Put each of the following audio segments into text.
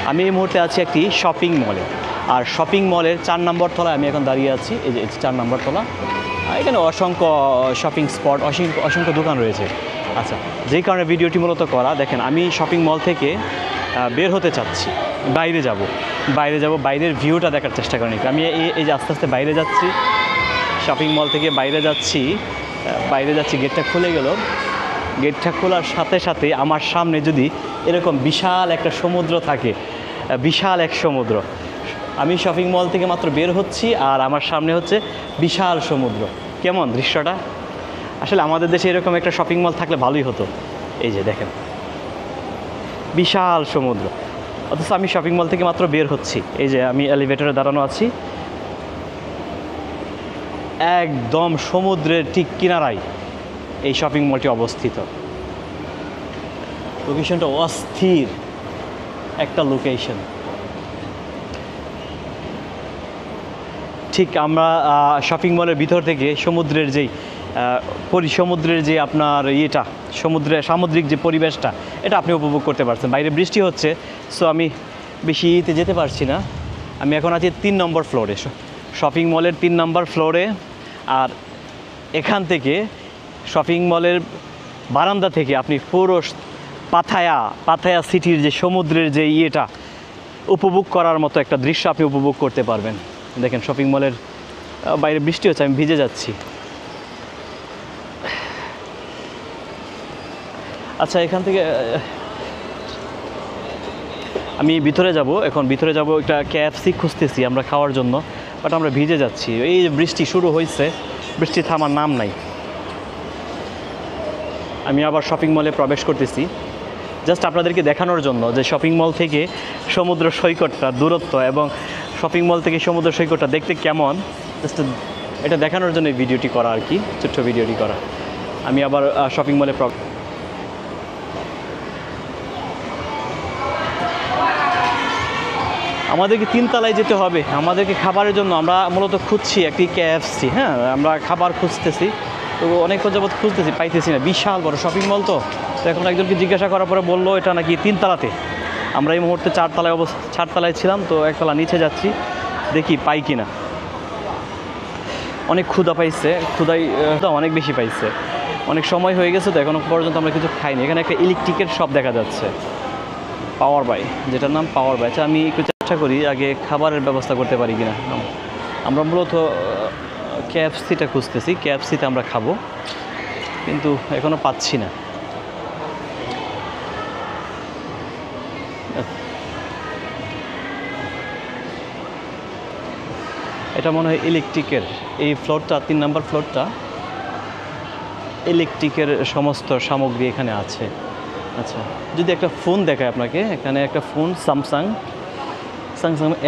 আমি এই মুহূর্তে আছি একটি শপিং মলে, আর শপিং মলের 4 নম্বর তলায় আমি এখন দাঁড়িয়ে আছি। এই যে 4 নম্বর তলা, এখানে অসংখ্য শপিং স্পট, অসংখ্য দোকান রয়েছে। আচ্ছা, যেই কারণে ভিডিওটি মূলত করা, দেখেন আমি শপিং মল থেকে বের হতে চাচ্ছি, বাইরে যাব, বাইরের ভিউটা দেখার চেষ্টা করেন। আমি এই যে আস্তে আস্তে বাইরে যাচ্ছি, শপিং মল থেকে বাইরে যাচ্ছি, গেটটা খুলে গেল। গেটটা খোলার সাথে সাথে আমার সামনে যদি এরকম বিশাল একটা সমুদ্র থাকে, বিশাল এক সমুদ্র, আমি শপিং মল থেকে মাত্র বের হচ্ছি আর আমার সামনে হচ্ছে বিশাল সমুদ্র। কেমন দৃশ্যটা? আসলে আমাদের দেশে এরকম একটা শপিং মল থাকলে ভালোই হতো। এই যে দেখেন বিশাল সমুদ্র, অথচ আমি শপিং মল থেকে মাত্র বের হচ্ছি। এই যে আমি এলিভেটরে দাঁড়ানো আছি, একদম সমুদ্রের ঠিক কিনারায় এই শপিং মলটি অবস্থিত। লোকেশনটা অস্থির একটা লোকেশন। ঠিক আমরা শপিং মলের ভিতর থেকে সমুদ্রের যে আপনার সামুদ্রিক যে পরিবেশটা, এটা আপনি উপভোগ করতে পারছেন। বাইরে বৃষ্টি হচ্ছে, সো আমি বেশি যেতে পারছি না। আমি এখন আছি 3 নম্বর ফ্লোরে, শপিং মলের 3 নম্বর ফ্লোরে। আর এখান থেকে শপিং মলের বারান্দা থেকে আপনি পুরো পাথায়া সিটির যে সমুদ্রের যে উপভোগ করার মতো একটা দৃশ্য আপনি উপভোগ করতে পারবেন। দেখেন শপিং মলের বাইরে বৃষ্টি হচ্ছে, আমি ভিজে যাচ্ছি। আচ্ছা, এখান থেকে আমি ভিতরে যাব, একটা KFC খুঁজতেছি আমরা খাওয়ার জন্য, বাট আমরা ভিজে যাচ্ছি। এই বৃষ্টি শুরু হয়েছে, বৃষ্টি থামার নাম নাই। আমি আবার শপিং মলে প্রবেশ করতেছি জাস্ট আপনাদেরকে দেখানোর জন্য যে শপিং মল থেকে সমুদ্র সৈকতটা দূরত্ব এবং শপিং মল থেকে সমুদ্র সৈকতটা দেখতে কেমন, জাস্ট এটা দেখানোর জন্য এই ভিডিওটি করা আর কি, ছোট্ট ভিডিওটি করা। আমি আবার শপিং মলে আমাদেরকে 3 তলায় যেতে হবে আমাদেরকে খাবারের জন্য। আমরা মূলত খুঁজছি একটি KFC, হ্যাঁ, আমরা খাবার খুঁজতেছি, তো অনেকক্ষণ যাবত খুঁজতেছি, পাইতেছি না। বিশাল বড় শপিং মল, তো এখন একজনকে জিজ্ঞাসা করার পরে বললো এটা নাকি 3 তলাতে। আমরা এই মুহূর্তে 4 তলায় ছিলাম, তো 1 তলা নিচে যাচ্ছি, দেখি পাই কিনা। অনেক ক্ষুধা পাইছে, অনেক বেশি পাইছে, অনেক সময় হয়ে গেছে, তো এখনও পর্যন্ত আমরা কিছু খাইনি। এখানে একটা ইলেকট্রিকের শপ দেখা যাচ্ছে, পাওয়ার বাই, যেটার নাম পাওয়ার বাই। আচ্ছা, আমি একটু চেষ্টা করি আগে খাবারের ব্যবস্থা করতে পারি কিনা। আমরা মূলত KFCটা খুঁজতেছি, KFCতে আমরা খাবো, কিন্তু এখনও পাচ্ছি না। এটা মনে হয় ইলেকট্রিকের, এই ফ্লোরটা 3 নম্বর ফ্লোরটা ইলেকট্রিকের সমস্ত সামগ্রী এখানে আছে। আচ্ছা, যদি একটা ফোন দেখায় আপনাকে, এখানে একটা phone Samsung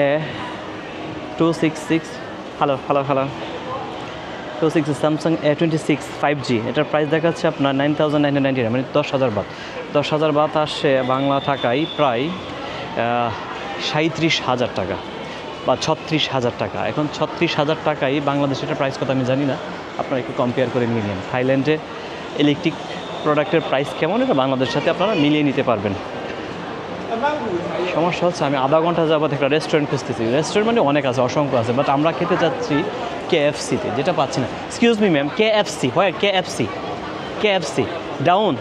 A266, hello 266 Samsung A26 5G। এটার প্রাইস দেখাচ্ছে আপনার 9,990, মানে 10,000 বাত। 10,000 বাত আসে বাংলা টাকায় প্রায় 37,000 টাকা বা 36,000 টাকা। এখন 36,000 টাকায় বাংলাদেশে এটার প্রাইস কত আমি জানি না, আপনারা একটু কম্পেয়ার করে নিলেন। থাইল্যান্ডে ইলেকট্রিক প্রোডাক্টের প্রাইস কেমন, এটা বাংলাদেশের সাথে আপনারা মিলিয়ে নিতে পারবেন। সমস্যা হচ্ছে আমি আধা ঘন্টা যাবত একটা রেস্টুরেন্ট খুঁজতেছি। রেস্টুরেন্ট মানে অনেক আছে, অসংখ্য আছে, বাট আমরা খেতে চাচ্ছি KFCতে, যেটা পাচ্ছি না। এক্সকিউজ মি ম্যাম, KFC হয়? KFC ডাউন,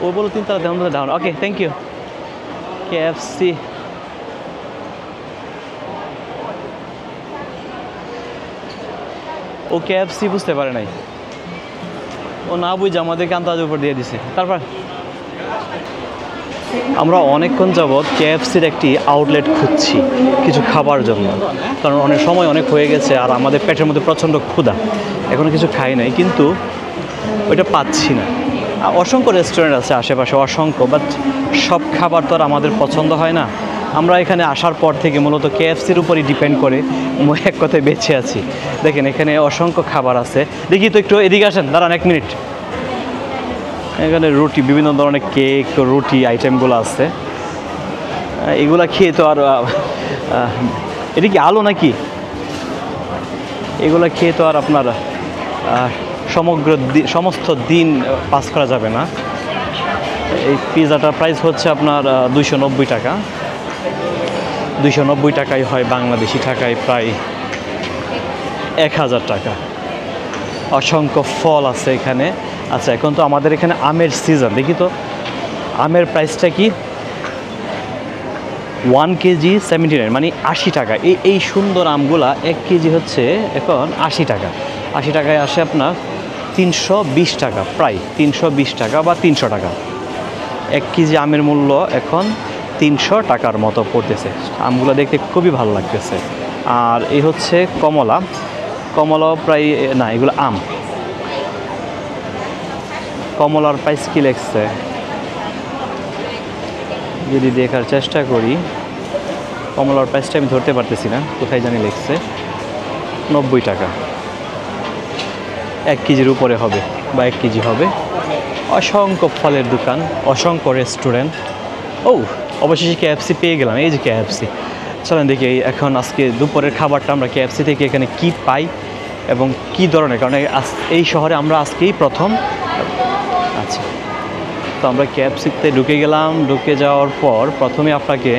ও বলো 3 তলা down. Okay, thank you. KFC ও KFC বুঝতে পারে নাই, ও না বুঝে আমাদেরকে আন্দাজের উপর দিয়ে দিছে। তারপর আমরা অনেকক্ষণ যাবৎ KFCর একটি আউটলেট খুঁজছি কিছু খাবার জন্য, কারণ অনেক সময় অনেক হয়ে গেছে আর আমাদের পেটের মধ্যে প্রচণ্ড ক্ষুধা, এখনও কিছু খাই নাই, কিন্তু ওইটা পাচ্ছি না। অসংখ্য রেস্টুরেন্ট আছে আশেপাশে, অসংখ্য, বাট সব খাবার তো আর আমাদের পছন্দ হয় না। আমরা এখানে আসার পর থেকে মূলত KFCর উপরই ডিপেন্ড করে এক কথায় বেঁচে আছি। দেখেন এখানে অসংখ্য খাবার আছে, দেখি তো একটু এদিকে আসেন, দাঁড়ান 1 মিনিট। এখানে রুটি, বিভিন্ন ধরনের কেক, রুটি আইটেমগুলো আছে, এগুলা খেয়ে তো আর এটা কি আলো নাকি? এগুলা খেয়ে তো আর আপনার সমস্ত দিন পাস করা যাবে না। এই পিৎজাটার প্রাইস হচ্ছে আপনার 290 টাকা। 290 টাকায় হয়, বাংলাদেশি টাকায় প্রায় 1000 টাকা। অসংখ্য ফল আছে এখানে। আচ্ছা, এখন তো আমাদের এখানে আমের সিজন, দেখি তো আমের প্রাইসটা কি। 1 কেজি 79, মানে 80 টাকা। এই সুন্দর আমগুলা 1 কেজি হচ্ছে এখন 80 টাকা। 80 টাকায় আসে আপনার 320 টাকা, প্রায় 320 টাকা বা 300 টাকা। 1 কেজি আমের মূল্য এখন 300 টাকার মতো পড়তেছে। আমগুলো দেখতে খুবই ভালো লাগতেছে। আর এই হচ্ছে কমলা। কমলাও প্রায়, না এগুলো আম। কমলার প্রাইস কী লেগছে যদি দেখার চেষ্টা করি, কমলার প্রাইসটা আমি ধরতে পারতেছি না, কোথায় জানি লেগছে। 90 টাকা, 1 কেজির উপরে হবে বা 1 কেজি হবে। অসংখ্য ফলের দোকান, অসংখ্য রেস্টুরেন্ট। ও, অবশেষে KFC পেয়ে গেলাম। এই যে KFC, চলেন দেখি এখন আজকে দুপুরের খাবারটা আমরা KFC থেকে এখানে কি পাই এবং কি ধরনের, কারণ এই শহরে আমরা আজকেই প্রথম। আচ্ছা, তো আমরা KFC-তে ঢুকে গেলাম। ঢুকে যাওয়ার পর প্রথমে আপনাকে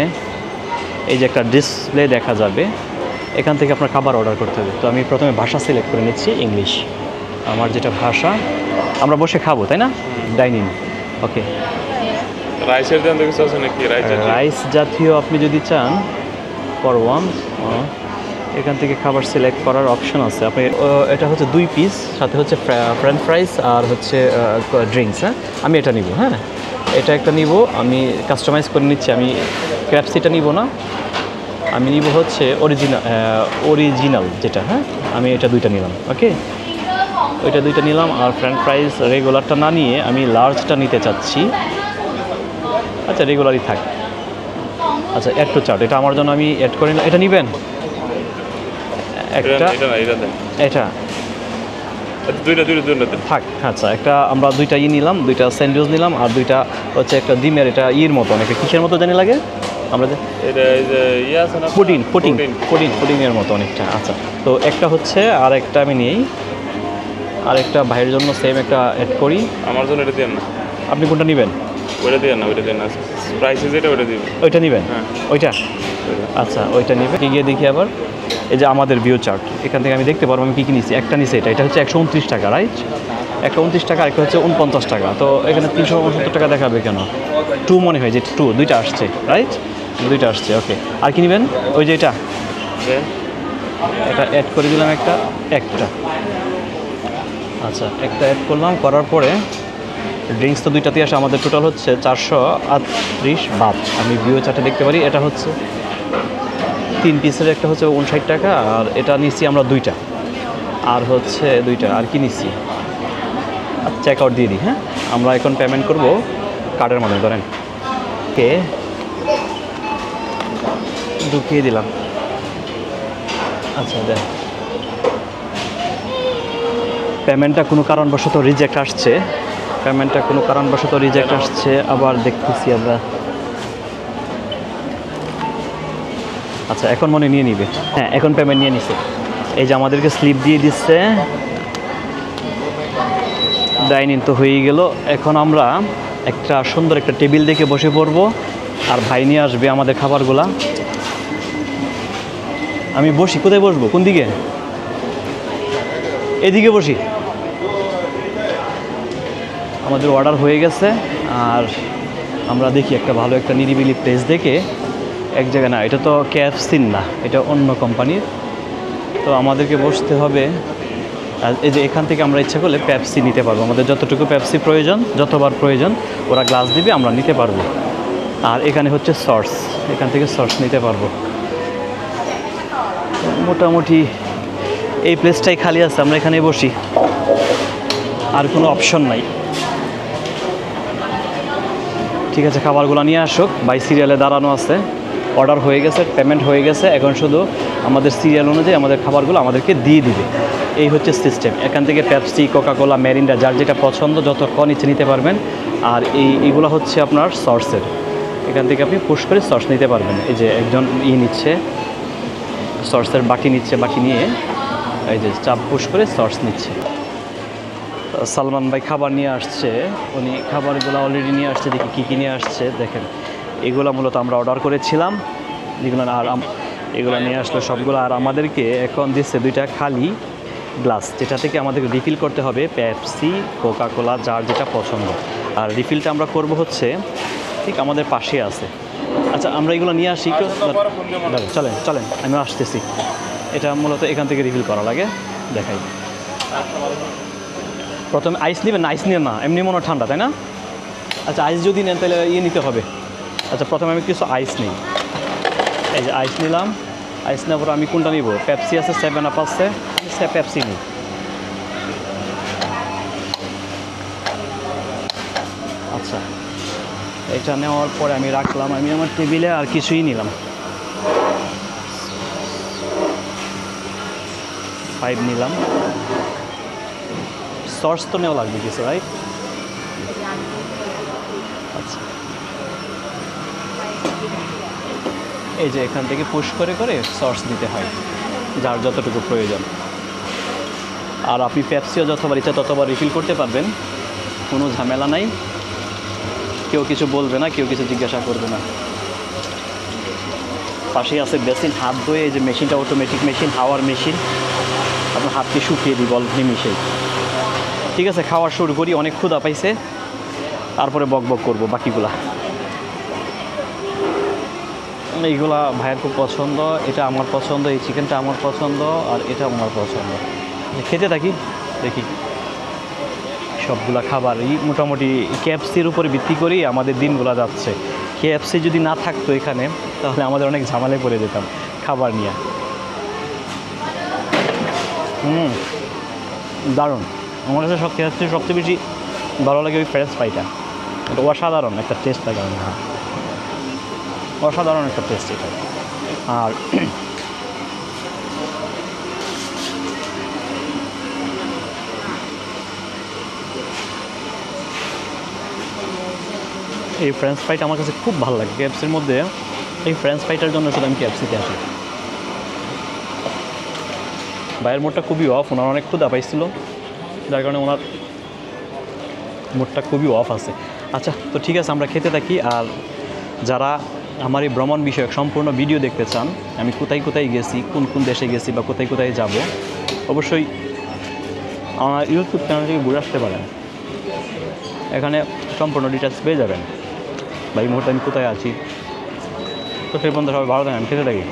এই যে একটা ডিসপ্লে দেখা যাবে, এখান থেকে আপনার খাবার অর্ডার করতে হবে। তো আমি প্রথমে ভাষা সিলেক্ট করে নিচ্ছি, ইংলিশ। আমার যেটা ভাষা, আমরা বসে খাবো তাই না, ডাইনিং। ওকে, রাইসের দাম কিছু আছে নাকি? রাইস জাতীয় আপনি যদি চান ফর ওয়ান, এখান থেকে খাবার সিলেক্ট করার অপশন আছে। আপনি এটা হচ্ছে 2 পিস, সাথে হচ্ছে ফ্রেঞ্চ ফ্রাইস আর হচ্ছে ড্রিঙ্কস। হ্যাঁ, আমি এটা নিব। হ্যাঁ, এটা একটা নিব, আমি কাস্টমাইজ করে নিচ্ছি। আমি KFC-টা নিব না, আমি নিব হচ্ছে অরিজিনাল যেটা। হ্যাঁ, আমি এটা 2টা নিলাম। ওকে, ওইটা 2টা নিলাম। আর ফ্রেঞ্চ ফ্রাইস রেগুলারটা না নিয়ে আমি লার্জটা নিতে চাচ্ছি। আচ্ছা, রেগুলারই থাক। আচ্ছা, অ্যাড টু চার্ট, এটা আমার জন্য আমি অ্যাড করে নিলাম। এটা নেবেন একটা, এটা দুইটা থাক। আচ্ছা, একটা আমরা 2টা নিলাম, 2টা স্যান্ডউইচ নিলাম, আর 2টা হচ্ছে একটা ডিমের, এটা মতো অনেক কিসের মতো জানি লাগে আমরা, এটা এই যে আছে না, পুডিংয়ের মতো অনেকটা। আচ্ছা, তো একটা হচ্ছে, আর একটা আমি নিই, আর একটা ভাইয়ের জন্য সেম একটা অ্যাড করি। আমার জন্য এটা দেন না। আপনি কোনটা নেবেন? ওইটা দেন না, ওইটা দেন না। প্রাইস যেটা ওইটা দিবেন। ওইটা নেবেন? হ্যাঁ, ওইটা। আচ্ছা, ওইটা নেবে। গিয়ে দেখি আবার এই যে আমাদের ভিউ চার্ট, এখান থেকে আমি দেখতে পারবো আমি কী কী নিচ্ছি। একটা নিচ্ছি, এটা হচ্ছে 129 টাকা, রাইট? একটা 29 টাকা, একটা হচ্ছে 49 টাকা। তো এখানে 369 টাকা দেখাবে কেন? 2 মনে হয় যে 2টা আসছে, রাইট? 2টা আসছে। ওকে, আর কি নেবেন? ওই যে এটা অ্যাড করে দিলাম একটা। আচ্ছা, একটা অ্যাড করলাম, করার পরে ড্রিঙ্কস তো 2টাতেই আসে। আমাদের টোটাল হচ্ছে 438 বাদ। আমি ভিউ চার্টে দেখতে পারি এটা হচ্ছে 3 পিসের, একটা হচ্ছে 59 টাকা, আর এটা নিচ্ছি আমরা 2টা, আর হচ্ছে 2টা। আর কি নিচ্ছি? চেক আউট দিয়ে দিই। হ্যাঁ, আমরা এখন পেমেন্ট করব কার্ডের মাধ্যমে। ধরেন কে ঢুকিয়ে দিলাম। আচ্ছা, দেন পেমেন্টটা কোনো কারণবশত রিজেক্ট আসছে। আবার দেখতেছি আমরা। আচ্ছা, এখন মনে নিয়ে নিবে। হ্যাঁ, এখন পেমেন্ট নিয়ে নিছে। এই যে আমাদেরকে স্লিপ দিয়ে দিচ্ছে। ডাইনিং তো হয়েই গেল। এখন আমরা একটা সুন্দর একটা টেবিল দেখে বসে পড়বো, আর ভাই নিয়ে আসবে আমাদের খাবারগুলা। আমি বসি, কোথায় বসবো, কোন দিকে? এদিকে বসি। আমাদের অর্ডার হয়ে গেছে, আর আমরা দেখি একটা ভালো একটা নিরিবিলি প্লেস দেখে এক জায়গায়। না, এটা তো KFC না, এটা অন্য কোম্পানির। তো আমাদেরকে বসতে হবে। আর এই যে এখান থেকে আমরা ইচ্ছা করলে পেপসি নিতে পারবো। আমাদের যতটুকু পেপসি প্রয়োজন, যতবার প্রয়োজন ওরা গ্লাস দিবে, আমরা নিতে পারবো। আর এখানে হচ্ছে সস, এখান থেকে সস নিতে পারবো। মোটামুটি এই প্লেসটাই খালি আছে, আমরা এখানে বসি, আর কোনো অপশন নাই। ঠিক আছে, খাবারগুলো নিয়ে আসুক। বাই সিরিয়ালে দাঁড়ানো আছে, অর্ডার হয়ে গেছে, পেমেন্ট হয়ে গেছে। এখন শুধু আমাদের সিরিয়াল অনুযায়ী আমাদের খাবারগুলো আমাদেরকে দিয়ে দিবে। এই হচ্ছে সিস্টেম। এখান থেকে পেপসি, কোকাকোলা, মেরিন্ডা, যার যেটা পছন্দ যতক্ষণ ইচ্ছে নিতে পারবেন। আর এইগুলো হচ্ছে আপনার সসের, এখান থেকে আপনি পুশ করে সস নিতে পারবেন। এই যে একজন নিচ্ছে সসের বাটি নিচ্ছে, বাটি নিয়ে এই যে চাপ পুশ করে সস নিচ্ছে। সালমান ভাই খাবার নিয়ে আসছে, উনি খাবারগুলো অলরেডি নিয়ে আসছে। দেখি কী কী নিয়ে আসছে, দেখেন। এগুলো মূলত আমরা অর্ডার করেছিলাম। যেগুলো আর এগুলো নিয়ে আসলো সবগুলো। আর আমাদেরকে এখন দিচ্ছে 2টা খালি গ্লাস, যেটা থেকে আমাদেরকে রিফিল করতে হবে পেপসি, কোকা কোলা, যার যেটা পছন্দ। আর রিফিলটা আমরা করব হচ্ছে ঠিক আমাদের পাশে আছে। আচ্ছা, আমরা এগুলো নিয়ে আসি, চলেন চলেন আমি আসতেছি। এটা মূলত এখান থেকে রিফিল করা লাগে, দেখাই। প্রথমে আইস নেবেন না? আইস নেন না, এমনি মনে হয় ঠান্ডা, তাই না? আচ্ছা, আইস যদি নেন তাহলে নিতে হবে। আচ্ছা, প্রথমে আমি কিছু আইস নিই। এই যে আইস নিলাম। আইস নেওয়ার পর আমি কোনটা নিব? পেপসি আছে, 7 আপ আছে, পেপসি নিই। আচ্ছা, এটা নেওয়ার পরে আমি রাখলাম, আমি আমার টেবিলে আর কিছুই নিলাম। 5 নিলাম। সস তো নেওয়া লাগবে কিছু, রাইট? আচ্ছা, এই যে এখান থেকে পুশ করে করে সস দিতে হয় যার যতটুকু প্রয়োজন। আর আপনি পেপসিও যতবার ইচ্ছা ততবার রিফিল করতে পারবেন, কোনো ঝামেলা নাই। কেউ কিছু বলবে না, কেউ কিছু জিজ্ঞাসা করবে না। পাশেই আছে বেসিন, হাত ধুয়ে। এই যে মেশিনটা অটোমেটিক মেশিন, হাওয়ার মেশিন, আপনার হাতকে শুকিয়ে দিব অল্প নিমিশেই। ঠিক আছে, খাওয়া শুরু করি। অনেক ক্ষুধা পাইছে, তারপরে বক বক করবো বাকিগুলা। এইগুলা ভাইয়ের খুব পছন্দ, এটা আমার পছন্দ, এই চিকেনটা আমার পছন্দ, আর এটা আমার পছন্দ। খেতে থাকি, দেখি। সবগুলা খাবারই মোটামুটি কেএফসির উপরে ভিত্তি করেই আমাদের দিনগুলো যাচ্ছে। কেএফসি যদি না থাকতো এখানে, তাহলে আমাদের অনেক ঝামেলায় পড়ে যেতাম খাবার নিয়ে। দারুণ। আমার কাছে কেএফসির সবচেয়ে বেশি ভালো লাগে ওই ফ্রেঞ্চ ফ্রাইটা। এটা অসাধারণ একটা টেস্ট লাগে। হ্যাঁ, অসাধারণ একটা টেস্ট এটা। আর এই ফ্রেঞ্চ ফ্রাইটা আমার কাছে খুব ভালো লাগে কেএফসির মধ্যে। এই ফ্রেঞ্চ ফ্রাইটার জন্য শুধু আমি কেএফসিতে আসি। ভাইয়ের মুডটা খুবই অফ, ওনার অনেক ক্ষুধা পাইছিল, যার কারণে ওনার মুডটা খুবই অফ আছে। আচ্ছা, তো ঠিক আছে, আমরা খেতে থাকি। আর যারা আমার এই ভ্রমণ বিষয়ক সম্পূর্ণ ভিডিও দেখতে চান, আমি কোথায় কোথায় গেছি, কোন কোন দেশে গেছি বা কোথায় কোথায় যাব, অবশ্যই আমার ইউটিউব চ্যানেল থেকে ঘুরে আসতে পারেন। এখানে সম্পূর্ণ ডিটেলস পেয়ে যাবেন বা এই মুহূর্তে আমি কোথায় আছি। তো সেই পর্যন্ত সবাই ভালো থাকেন, খেতে থাকি।